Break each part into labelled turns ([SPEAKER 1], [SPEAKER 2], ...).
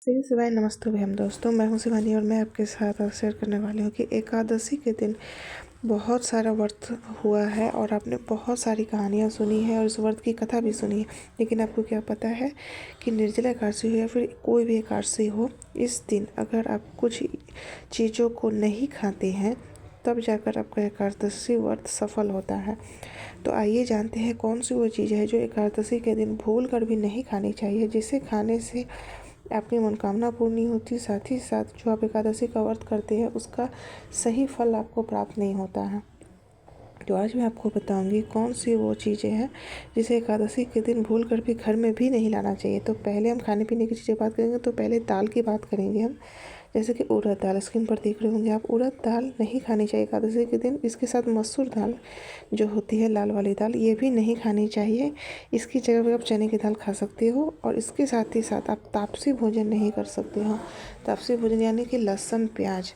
[SPEAKER 1] श्री शिवाय नमस्ते भैया दोस्तों, मैं हूं शिवानी और मैं आपके साथ आज शेयर करने वाली हूं कि एकादशी के दिन बहुत सारा व्रत हुआ है और आपने बहुत सारी कहानियां सुनी है और इस व्रत की कथा भी सुनी है। लेकिन आपको क्या पता है कि निर्जला एकादशी हो या फिर कोई भी एकादशी हो, इस दिन अगर आप कुछ चीज़ों को नहीं खाते हैं तब जाकर आपका एकादशी व्रत सफल होता है। तो आइए जानते हैं कौन सी वो चीज़ है जो एकादशी के दिन भूल कर भी नहीं खानी चाहिए, जिसे खाने से आपकी मनोकामना पूर्ण नहीं होती, साथ ही साथ जो आप एकादशी का व्रत करते हैं उसका सही फल आपको प्राप्त नहीं होता है। तो आज मैं आपको बताऊंगी कौन सी वो चीज़ें हैं जिसे एकादशी के दिन भूल कर भी घर में भी नहीं लाना चाहिए। तो पहले हम खाने पीने की चीज़ें बात करेंगे, तो पहले दाल की बात करेंगे हम। जैसे कि उड़द दाल स्क्रीन पर देख रहे होंगे आप, उड़द दाल नहीं खानी चाहिए एकादशी के दिन। इसके साथ मसूर दाल जो होती है, लाल वाली दाल, ये भी नहीं खानी चाहिए। इसकी जगह पर आप चने की दाल खा सकते हो। और इसके साथ ही साथ आप तापसी भोजन नहीं कर सकते हो। तापसी भोजन यानी कि लहसुन प्याज।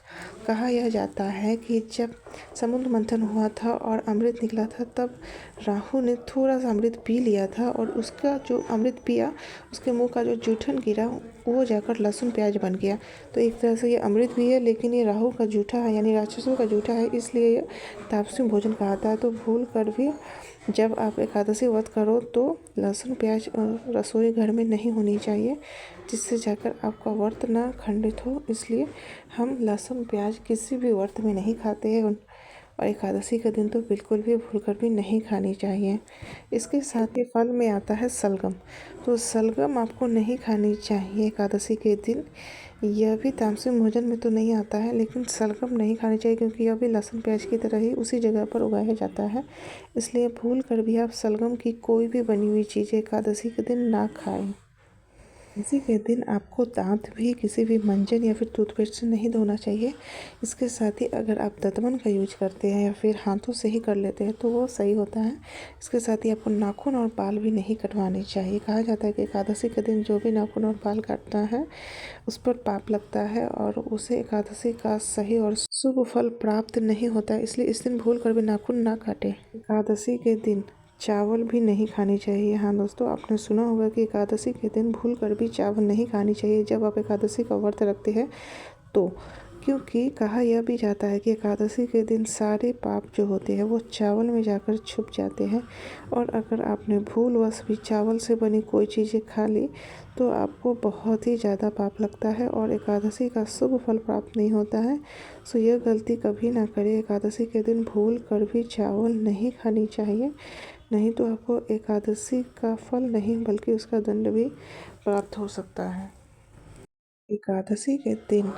[SPEAKER 1] कहा यह जाता है कि जब समुद्र मंथन हुआ था और अमृत निकला था, तब राहु ने थोड़ा सा अमृत पी लिया था और उसका जो अमृत पिया उसके मुंह का जो जूठन गिरा वो जाकर लहसुन प्याज बन गया। तो एक तरह से ये अमृत भी है, लेकिन ये राहु का जूठा है, यानी राक्षसों का जूठा है, इसलिए ये तापसी भोजन कहता है। तो भूल कर भी जब आप एकादशी व्रत करो तो लहसुन प्याज रसोई घर में नहीं होनी चाहिए, जिससे जाकर आपका व्रत ना खंडित हो। इसलिए हम लहसुन प्याज किसी भी व्रत में नहीं खाते हैं और एकादशी के दिन तो बिल्कुल भी भूलकर भी नहीं खानी चाहिए। इसके साथ ही फल में आता है सलगम। तो सलगम आपको नहीं खानी चाहिए एकादशी के दिन। यह भी तामसिक भोजन में तो नहीं आता है, लेकिन सलगम नहीं खानी चाहिए क्योंकि यह भी लहसुन प्याज की तरह ही उसी जगह पर उगाया जाता है। इसलिए भूल कर भी आप सलगम की कोई भी बनी हुई चीज़ें एकादशी के दिन ना खाएं। इसी के दिन आपको दांत भी किसी भी मंजन या फिर टूथपेस्ट से नहीं धोना चाहिए। इसके साथ ही अगर आप दतमन का यूज करते हैं या फिर हाथों से ही कर लेते हैं तो वो सही होता है। इसके साथ ही आपको नाखून और बाल भी नहीं कटवाने चाहिए। कहा जाता है कि एकादशी के दिन जो भी नाखून और बाल काटता है उस पर पाप लगता है और उसे एकादशी का सही और शुभ फल प्राप्त नहीं होता है। इसलिए इस दिन भूल कर भी नाखून ना काटें। एकादशी के दिन चावल भी नहीं खानी चाहिए। हाँ दोस्तों, आपने सुना होगा कि एकादशी के दिन भूल कर भी चावल नहीं खानी चाहिए जब आप एकादशी का व्रत रखते हैं तो, क्योंकि कहा यह भी जाता है कि एकादशी के दिन सारे पाप जो होते हैं वो चावल में जाकर छुप जाते हैं। और अगर आपने भूलवश भी चावल से बनी कोई चीज़ें खा ली तो आपको बहुत ही ज़्यादा पाप लगता है और एकादशी का शुभ फल प्राप्त नहीं होता है। सो यह गलती कभी ना करें। एकादशी के दिन भूल कर भी चावल नहीं खानी चाहिए, नहीं तो आपको एकादशी का फल नहीं बल्कि उसका दंड भी प्राप्त हो सकता है। एकादशी के दिन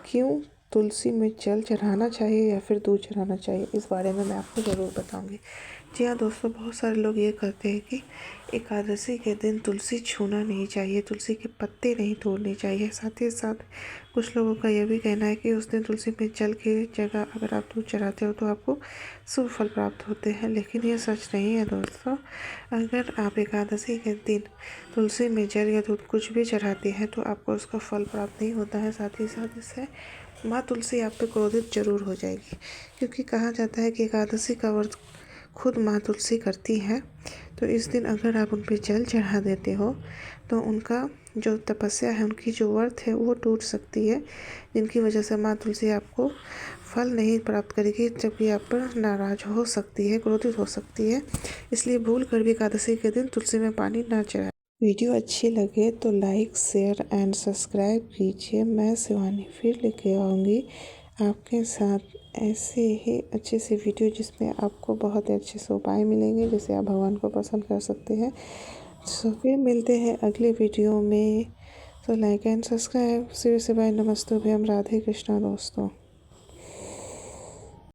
[SPEAKER 1] क्यों तुलसी में जल चढ़ाना चाहिए या फिर दूध चढ़ाना चाहिए, इस बारे में मैं आपको ज़रूर बताऊंगी। जी हाँ दोस्तों, बहुत सारे लोग ये कहते हैं कि एकादशी के दिन तुलसी छूना नहीं चाहिए, तुलसी के पत्ते नहीं तोड़ने चाहिए। साथ ही साथ कुछ लोगों का यह भी कहना है कि उस दिन तुलसी में जल की जगह अगर आप दूध चढ़ाते हो तो आपको शुभ फल प्राप्त होते हैं, लेकिन ये सच नहीं है दोस्तों। अगर आप एकादशी के दिन तुलसी में जल या दूध कुछ भी चढ़ाते हैं तो आपको उसका फल प्राप्त नहीं होता है। साथ ही साथ इससे माँ तुलसी आप पे क्रोधित जरूर हो जाएगी, क्योंकि कहा जाता है कि एकादशी का व्रत खुद माँ तुलसी करती है। तो इस दिन अगर आप उन पर जल चढ़ा देते हो तो उनका जो तपस्या है, उनकी जो व्रत है वो टूट सकती है, जिनकी वजह से माँ तुलसी आपको फल नहीं प्राप्त करेगी, जबकि आप पर नाराज हो सकती है, क्रोधित हो सकती है। इसलिए भूल कर भी एकादशी के दिन तुलसी में पानी ना चढ़ाएं। वीडियो अच्छी लगे तो लाइक शेयर एंड सब्सक्राइब कीजिए। मैं शिवानी फिर लेके आऊँगी आपके साथ ऐसे ही अच्छे से वीडियो जिसमें आपको बहुत अच्छे से उपाय मिलेंगे जिससे आप भगवान को प्रसन्न कर सकते हैं। तो फिर मिलते हैं अगले वीडियो में। तो लाइक एंड सब्सक्राइब। शिव शिवाय नमस्तुभ्यम। राधे कृष्णा दोस्तों।